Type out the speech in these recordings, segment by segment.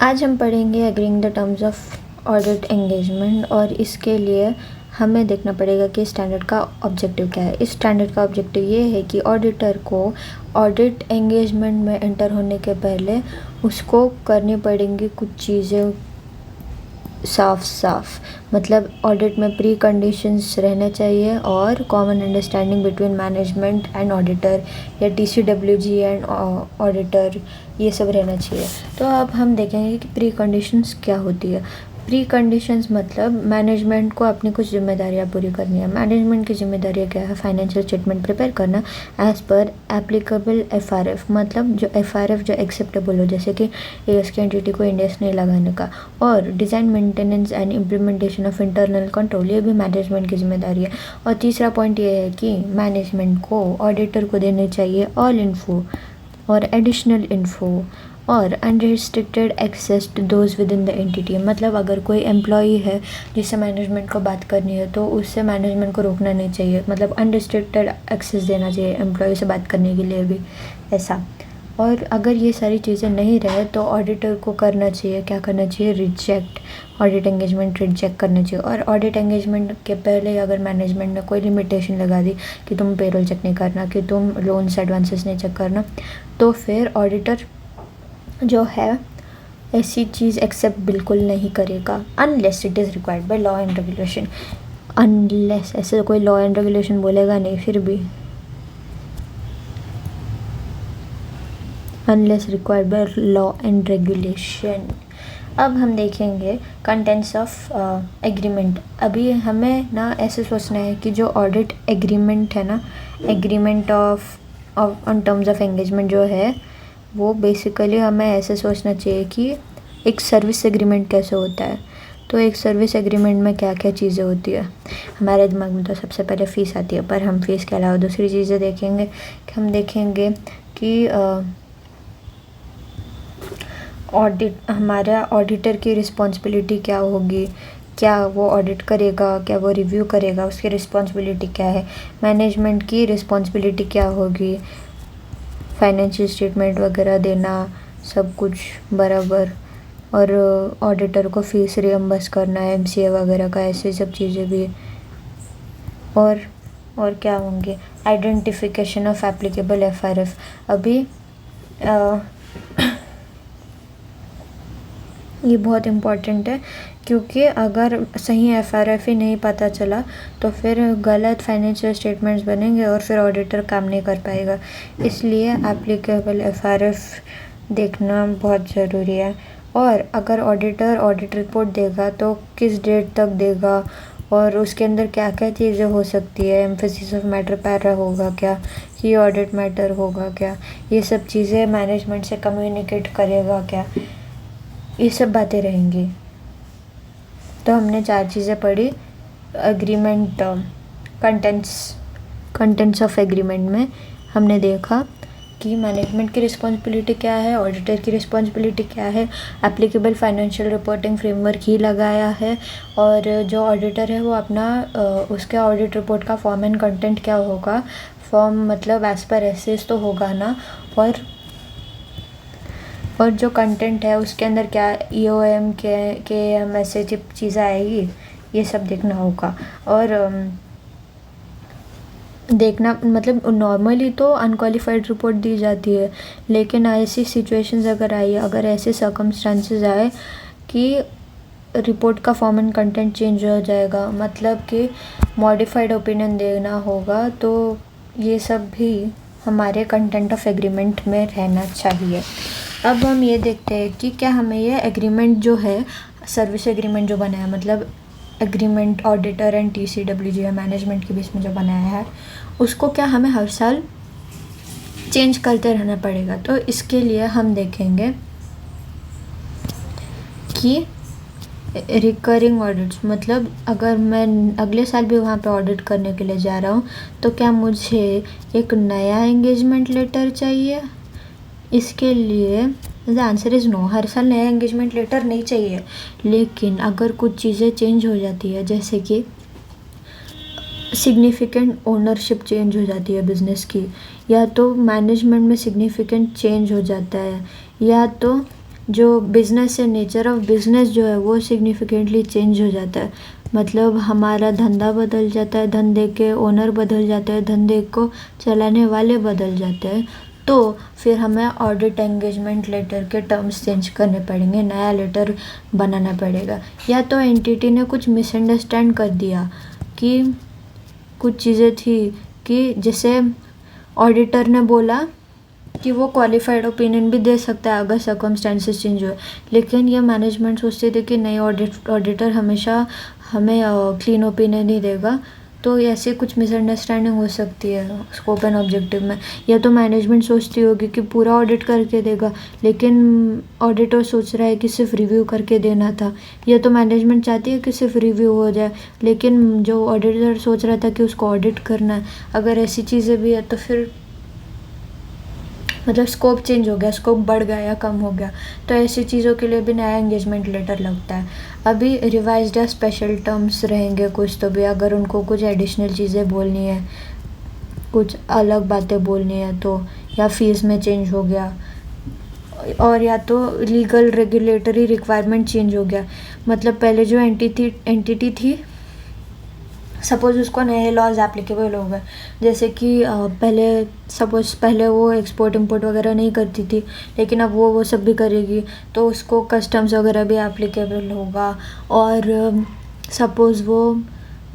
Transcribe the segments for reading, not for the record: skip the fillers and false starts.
आज हम पढ़ेंगे agreeing the terms of audit engagement और इसके लिए हमें देखना पड़ेगा कि स्टैंडर्ड का ऑब्जेक्टिव क्या है। इस स्टैंडर्ड का ऑब्जेक्टिव ये है कि ऑडिटर को ऑडिट एंगेजमेंट में एंटर होने के पहले उसको करनी पड़ेंगी कुछ चीज़ें साफ मतलब ऑडिट में प्री कंडीशंस रहने चाहिए और common understanding between management and auditor या TCWG एंड ऑडिटर, ये सब रहना चाहिए। तो अब हम देखेंगे कि प्री कंडीशंस क्या होती है। प्री कंडीशंस मतलब मैनेजमेंट को अपनी कुछ जिम्मेदारियां पूरी करनी है। मैनेजमेंट की जिम्मेदारियां क्या है? फाइनेंशियल स्टेटमेंट प्रिपेयर करना एज पर एप्लीकेबल FRF, मतलब जो FRF जो एक्सेप्टेबल हो, जैसे कि AS की एंटिटी को इंडेक्स नहीं लगाने का, और design maintenance and implementation of internal control, ये भी मैनेजमेंट की जिम्मेदारी है। और तीसरा पॉइंट ये है कि मैनेजमेंट को ऑडिटर को देनी चाहिए ऑल इन्फो और एडिशनल इन्फो और unrestricted access to those with in the entity, मतलब अगर कोई एम्प्लॉई है जिससे मैनेजमेंट को बात करनी है तो उससे मैनेजमेंट को रोकना नहीं चाहिए, मतलब अनरिस्ट्रिक्टेड एक्सेस देना चाहिए एम्प्लॉय से बात करने के लिए भी, ऐसा। और अगर ये सारी चीज़ें नहीं रहे तो ऑडिटर को करना चाहिए, क्या करना चाहिए? रिजेक्ट, ऑडिट एंगेजमेंट रिजेक्ट करना चाहिए। और ऑडिट एंगेजमेंट के पहले अगर मैनेजमेंट ने कोई लिमिटेशन लगा दी कि तुम पेरोल चेक नहीं करना, कि तुम लोन्स एडवांसेस नहीं चेक करना, तो फिर ऑडिटर जो है ऐसी चीज़ एक्सेप्ट बिल्कुल नहीं करेगा unless it is required by law and regulation. Unless ऐसे कोई लॉ एंड रेगुलेशन बोलेगा नहीं, फिर भी unless required by law and regulation. अब हम देखेंगे कंटेंट्स ऑफ एग्रीमेंट। अभी हमें ना ऐसे सोचना है कि जो ऑडिट एग्रीमेंट है ना, agreement of on terms of engagement जो है, वो बेसिकली हमें ऐसे सोचना चाहिए कि एक सर्विस एग्रीमेंट कैसे होता है। तो एक सर्विस एग्रीमेंट में क्या क्या चीज़ें होती है, हमारे दिमाग में तो सबसे पहले फ़ीस आती है, पर हम फ़ीस के अलावा दूसरी चीज़ें देखेंगे कि हम देखेंगे कि ऑडिट, हमारा ऑडिटर की रिस्पॉन्सिबिलिटी क्या होगी, क्या वो ऑडिट करेगा, क्या वो रिव्यू करेगा, उसकी रिस्पॉन्सिबिलिटी क्या है। मैनेजमेंट की रिस्पॉन्सिबिलिटी क्या होगी, फाइनेंशियल स्टेटमेंट वगैरह देना, सब कुछ बराबर, और ऑडिटर को फ़ीस रियम्बर्स करना है, MCA वगैरह का, ऐसे सब चीज़ें भी। और क्या होंगे? Identification of applicable FRF। अभी ये बहुत इम्पॉर्टेंट है, क्योंकि अगर सही FRF ही नहीं पता चला तो फिर गलत फाइनेंशियल स्टेटमेंट्स बनेंगे और फिर ऑडिटर काम नहीं कर पाएगा। इसलिए एप्लीकेबल FRF देखना बहुत ज़रूरी है। और अगर ऑडिटर ऑडिट रिपोर्ट देगा तो किस डेट तक देगा और उसके अंदर क्या क्या चीज़ें हो सकती है, एम्फेसिस ऑफ मैटर पैरा होगा क्या, की ऑडिट मैटर होगा क्या, ये सब चीज़ें मैनेजमेंट से कम्युनिकेट करेगा क्या, ये सब बातें रहेंगी। तो हमने 4 चीज़ें पढ़ी एग्रीमेंट कंटेंट्स ऑफ एग्रीमेंट में। हमने देखा कि मैनेजमेंट की रिस्पॉन्सिबिलिटी क्या है, ऑडिटर की रिस्पॉन्सिबिलिटी क्या है, एप्लीकेबल फाइनेंशियल रिपोर्टिंग फ्रेमवर्क ही लगाया है, और जो ऑडिटर है वो अपना उसके ऑडिट रिपोर्ट का फॉर्म एंड कंटेंट क्या होगा, फॉर्म मतलब एज पर एसेस तो होगा ना, और जो कंटेंट है उसके अंदर क्या EOM KM ऐसे चीज़ें आएगी, ये सब देखना होगा। और देखना मतलब नॉर्मली तो अनक्वालिफाइड रिपोर्ट दी जाती है, लेकिन ऐसी सिचुएशंस अगर आई, अगर ऐसे सर्कमस्टांसेस आए कि रिपोर्ट का फॉर्म एंड कंटेंट चेंज हो जाएगा, मतलब कि मॉडिफाइड ओपिनियन देना होगा, तो ये सब भी हमारे कंटेंट ऑफ एग्रीमेंट में रहना चाहिए। अब हम ये देखते हैं कि क्या हमें ये एग्रीमेंट जो है, सर्विस एग्रीमेंट जो बनाया, मतलब एग्रीमेंट ऑडिटर एंड TCWG या मैनेजमेंट के बीच में जो बनाया है, उसको क्या हमें हर साल चेंज करते रहना पड़ेगा। तो इसके लिए हम देखेंगे कि रिकरिंग ऑडिट्स, मतलब अगर मैं अगले साल भी वहाँ पे ऑडिट करने के लिए जा रहा हूँ तो क्या मुझे एक नया एंगेजमेंट लेटर चाहिए? इसके लिए द आंसर इज़ नो, हर साल नया एंगेजमेंट लेटर नहीं चाहिए। लेकिन अगर कुछ चीज़ें चेंज हो जाती है, जैसे कि सिग्निफिकेंट ओनरशिप चेंज हो जाती है बिज़नेस की, या तो मैनेजमेंट में सिग्निफिकेंट चेंज हो जाता है, या तो जो बिज़नेस है, नेचर ऑफ बिज़नेस जो है वो सिग्निफिकेंटली चेंज हो जाता है। मतलब हमारा धंधा बदल जाता है, धंधे के ओनर बदल जाते हैं, धंधे को चलाने वाले बदल जाते हैं। तो फिर हमें ऑडिट एंगेजमेंट लेटर के टर्म्स चेंज करने पड़ेंगे, नया लेटर बनाना पड़ेगा। या तो एंटिटी ने कुछ मिसअंडरस्टैंड कर दिया कि कुछ चीज़ें थी कि जैसे ऑडिटर ने बोला कि वो क्वालिफाइड ओपिनियन भी दे सकता है अगर सर्कमस्टेंसेस चेंज हुए, लेकिन ये मैनेजमेंट सोचते थे कि नहीं, ऑडिटर हमेशा हमें क्लीन ओपिनियन ही देगा। तो ऐसे कुछ मिसअंडरस्टैंडिंग हो सकती है स्कोप एंड ऑब्जेक्टिव में। या तो मैनेजमेंट सोचती होगी कि पूरा ऑडिट करके देगा, लेकिन ऑडिटर सोच रहा है कि सिर्फ रिव्यू करके देना था। या तो मैनेजमेंट चाहती है कि सिर्फ रिव्यू हो जाए, लेकिन जो ऑडिटर सोच रहा था कि उसको ऑडिट करना है। अगर ऐसी चीज़ें भी है तो फिर मतलब स्कोप चेंज हो गया, स्कोप बढ़ गया या कम हो गया। तो ऐसी चीज़ों के लिए भी नया एंगेजमेंट लेटर लगता है। अभी रिवाइज्ड या स्पेशल टर्म्स रहेंगे कुछ, तो भी अगर उनको कुछ एडिशनल चीज़ें बोलनी है, कुछ अलग बातें बोलनी है तो, या फीस में चेंज हो गया, और या तो लीगल रेगुलेटरी रिक्वायरमेंट चेंज हो गया। मतलब पहले जो एंटिटी थी, सपोज़ उसको नए लॉज एप्लीकेबल हो गए, जैसे कि पहले वो एक्सपोर्ट इंपोर्ट वगैरह नहीं करती थी, लेकिन अब वो सब भी करेगी, तो उसको कस्टम्स वगैरह भी एप्लीकेबल होगा। और सपोज़ वो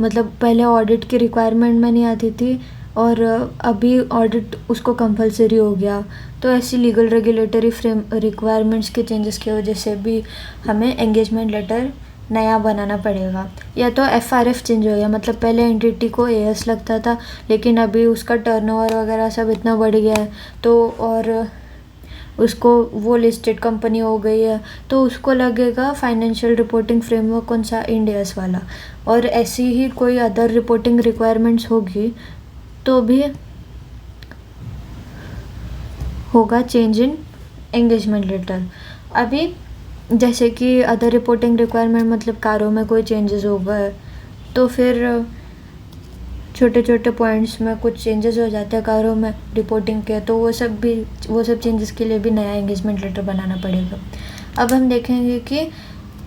मतलब पहले ऑडिट की रिक्वायरमेंट में नहीं आती थी, और अभी ऑडिट उसको कंपलसरी हो गया। तो ऐसी लीगल रेगुलेटरी फ्रेम रिक्वायरमेंट्स के चेंजेस की वजह से भी हमें एंगेजमेंट लेटर नया बनाना पड़ेगा। या तो एफआरएफ चेंज हो गया, मतलब पहले एंटिटी को एएस लगता था, लेकिन अभी उसका टर्नओवर वगैरह सब इतना बढ़ गया है, तो और उसको वो लिस्टेड कंपनी हो गई है, तो उसको लगेगा फाइनेंशियल रिपोर्टिंग फ्रेमवर्क कौन सा, इंड एस वाला। और ऐसी ही कोई अदर रिपोर्टिंग रिक्वायरमेंट्स होगी तो भी होगा चेंज इन एंगेजमेंट लेटर। अभी जैसे कि अदर रिपोर्टिंग रिक्वायरमेंट मतलब कारों में कोई चेंजेस हो गए, तो फिर छोटे छोटे पॉइंट्स में कुछ चेंजेस हो जाते हैं कारों में रिपोर्टिंग के, तो वो सब चेंजेस के लिए भी नया एंगेजमेंट लेटर बनाना पड़ेगा। अब हम देखेंगे कि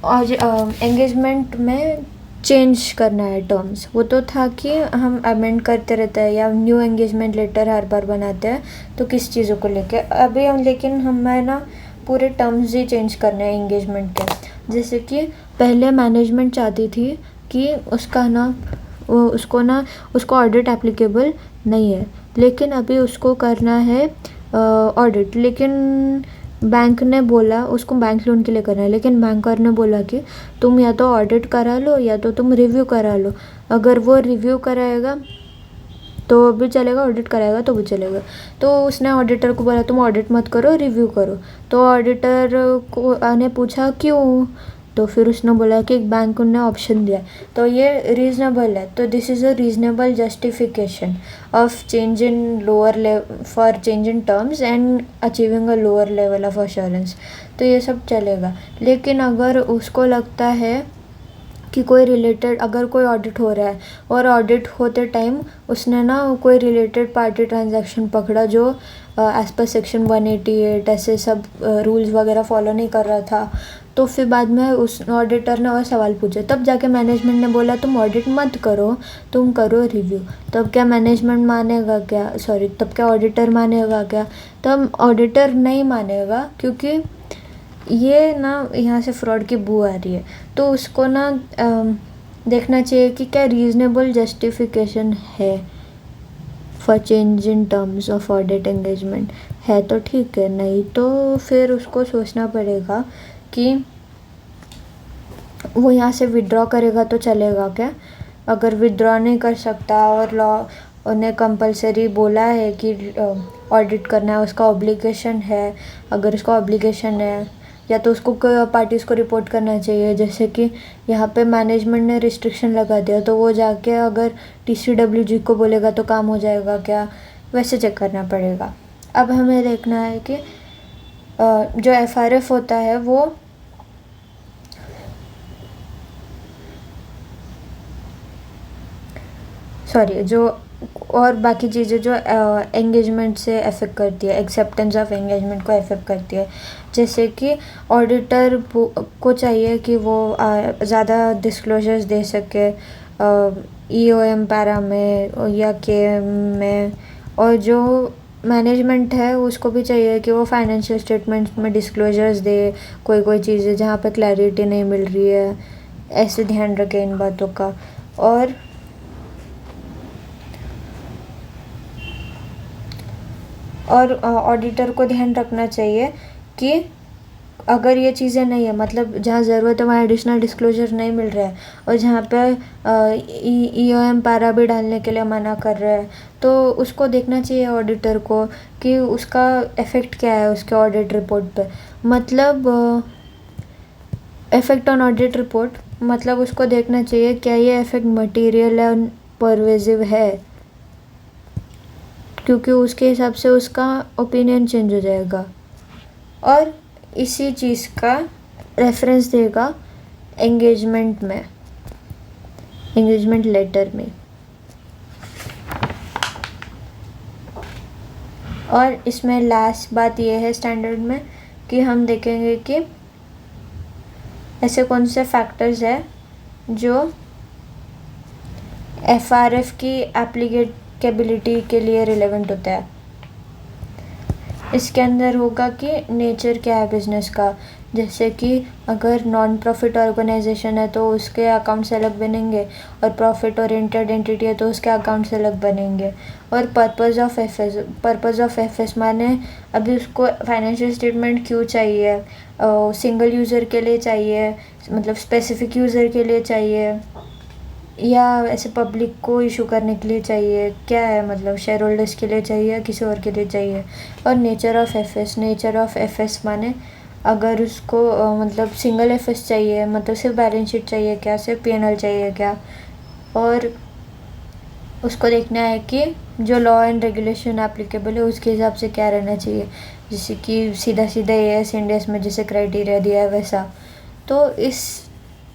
आज एंगेजमेंट में चेंज करना है टर्म्स, वो तो था कि हम अमेंड करते रहते हैं या न्यू एंगेजमेंट लेटर हर बार बनाते हैं, तो किस चीज़ों को लेके अभी हम, लेकिन हमें ना पूरे टर्म्स ही चेंज करने हैं एंगेजमेंट के। जैसे कि पहले मैनेजमेंट चाहती थी कि उसको ऑडिट एप्लीकेबल नहीं है, लेकिन अभी उसको करना है ऑडिट, लेकिन बैंक ने बोला उसको बैंक लोन के लिए करना है, लेकिन बैंकर ने बोला कि तुम या तो ऑडिट करा लो या तो तुम रिव्यू करा लो। अगर वो रिव्यू कराएगा तो भी चलेगा, ऑडिट कराएगा तो भी चलेगा। तो उसने ऑडिटर को बोला तुम ऑडिट मत करो, रिव्यू करो। तो ऑडिटर को ने पूछा क्यों, तो फिर उसने बोला कि बैंक ने ऑप्शन दिया, तो ये रीज़नेबल है। तो this is a reasonable justification of change in for change in terms and achieving a lower level of assurance. तो ये सब चलेगा। लेकिन अगर उसको लगता है कि अगर कोई ऑडिट हो रहा है और ऑडिट होते टाइम उसने ना कोई रिलेटेड पार्टी ट्रांजैक्शन पकड़ा जो एज पर सेक्शन 188 ऐसे सब रूल्स वगैरह फॉलो नहीं कर रहा था, तो फिर बाद में उस ऑडिटर ने और सवाल पूछे, तब जाके मैनेजमेंट ने बोला तुम ऑडिट मत करो, तुम करो रिव्यू। तब क्या मैनेजमेंट मानेगा क्या, तब क्या ऑडिटर मानेगा क्या? तब ऑडिटर नहीं मानेगा, क्योंकि ये ना यहाँ से फ्रॉड की बू आ रही है। तो उसको ना देखना चाहिए कि क्या रीज़नेबल जस्टिफिकेशन है for change in terms of audit engagement, है तो ठीक है, नहीं तो फिर उसको सोचना पड़ेगा कि वो यहाँ से विड्रॉ करेगा तो चलेगा क्या। अगर विड्रॉ नहीं कर सकता और लॉ ने कंपलसरी बोला है कि ऑडिट करना है, उसका ऑब्लिगेशन है, अगर उसका ऑब्लिगेशन है या तो उसको पार्टीज़ को रिपोर्ट करना चाहिए। जैसे कि यहाँ पे मैनेजमेंट ने रिस्ट्रिक्शन लगा दिया, तो वो जाके अगर TCWG को बोलेगा तो काम हो जाएगा क्या, वैसे चेक करना पड़ेगा। अब हमें देखना है कि जो FRF होता है वो जो और बाकी चीज़ें जो एंगेजमेंट से अफेक्ट करती है, एक्सेप्टेंस ऑफ एंगेजमेंट को अफेक्ट करती है। जैसे कि ऑडिटर को चाहिए कि वो ज़्यादा डिस्क्लोजर्स दे सके EOM पैरा में या KM में, और जो मैनेजमेंट है उसको भी चाहिए कि वो फाइनेंशियल स्टेटमेंट्स में डिस्क्लोजर्स दे कोई चीज़ें जहाँ पे क्लैरिटी नहीं मिल रही है, ऐसे ध्यान रखें इन बातों का। और ऑडिटर को ध्यान रखना चाहिए कि अगर ये चीज़ें नहीं है, मतलब जहाँ ज़रूरत है वहाँ एडिशनल डिस्क्लोजर नहीं मिल रहा है, और जहाँ पे EOM पैरा भी डालने के लिए मना कर रहा है, तो उसको देखना चाहिए ऑडिटर को कि उसका इफ़ेक्ट क्या है उसके ऑडिट रिपोर्ट पे। मतलब इफ़ेक्ट ऑन ऑडिट रिपोर्ट, मतलब उसको देखना चाहिए क्या ये इफ़ेक्ट मटीरियल एंड परवेजिव है, क्योंकि उसके हिसाब से उसका ओपिनियन चेंज हो जाएगा। और इसी चीज़ का रेफरेंस देगा एंगेजमेंट में, एंगेजमेंट लेटर में। और इसमें लास्ट बात ये है स्टैंडर्ड में कि हम देखेंगे कि ऐसे कौन से फैक्टर्स है जो FRF की एप्लीकेबिलिटी के लिए रिलेवेंट होता है। इसके अंदर होगा कि नेचर क्या है बिज़नेस का, जैसे कि अगर नॉन प्रॉफिट ऑर्गेनाइजेशन है तो उसके अकाउंट्स अलग बनेंगे, और प्रॉफिट ओरिएंटेड एंटिटी है तो उसके अकाउंट्स अलग बनेंगे। और पर्पज़ ऑफ एफएस माने अभी उसको फाइनेंशियल स्टेटमेंट क्यों चाहिए, सिंगल यूज़र के लिए चाहिए, मतलब स्पेसिफिक यूज़र के लिए चाहिए, या ऐसे पब्लिक को इशू करने के लिए चाहिए, क्या है, मतलब शेयर होल्डर्स के लिए चाहिए या किसी और के लिए चाहिए। और नेचर ऑफ एफएस माने अगर उसको मतलब सिंगल एफएस चाहिए, मतलब सिर्फ बैलेंस शीट चाहिए क्या, सिर्फ P&L चाहिए क्या। और उसको देखना है कि जो लॉ एंड रेगुलेशन एप्लीकेबल है उसके हिसाब से क्या रहना चाहिए, जैसे कि सीधा AS इंडियस में जैसे क्राइटेरिया दिया है वैसा। तो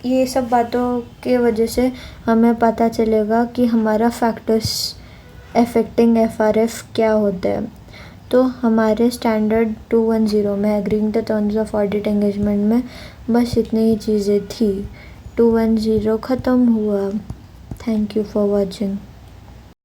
ये सब बातों के वजह से हमें पता चलेगा कि हमारा फैक्टर्स अफेक्टिंग FRF क्या होता है। तो हमारे स्टैंडर्ड 210 में agreeing the terms of audit engagement में बस इतनी ही चीज़ें थी। 210 ख़त्म हुआ। Thank you for watching.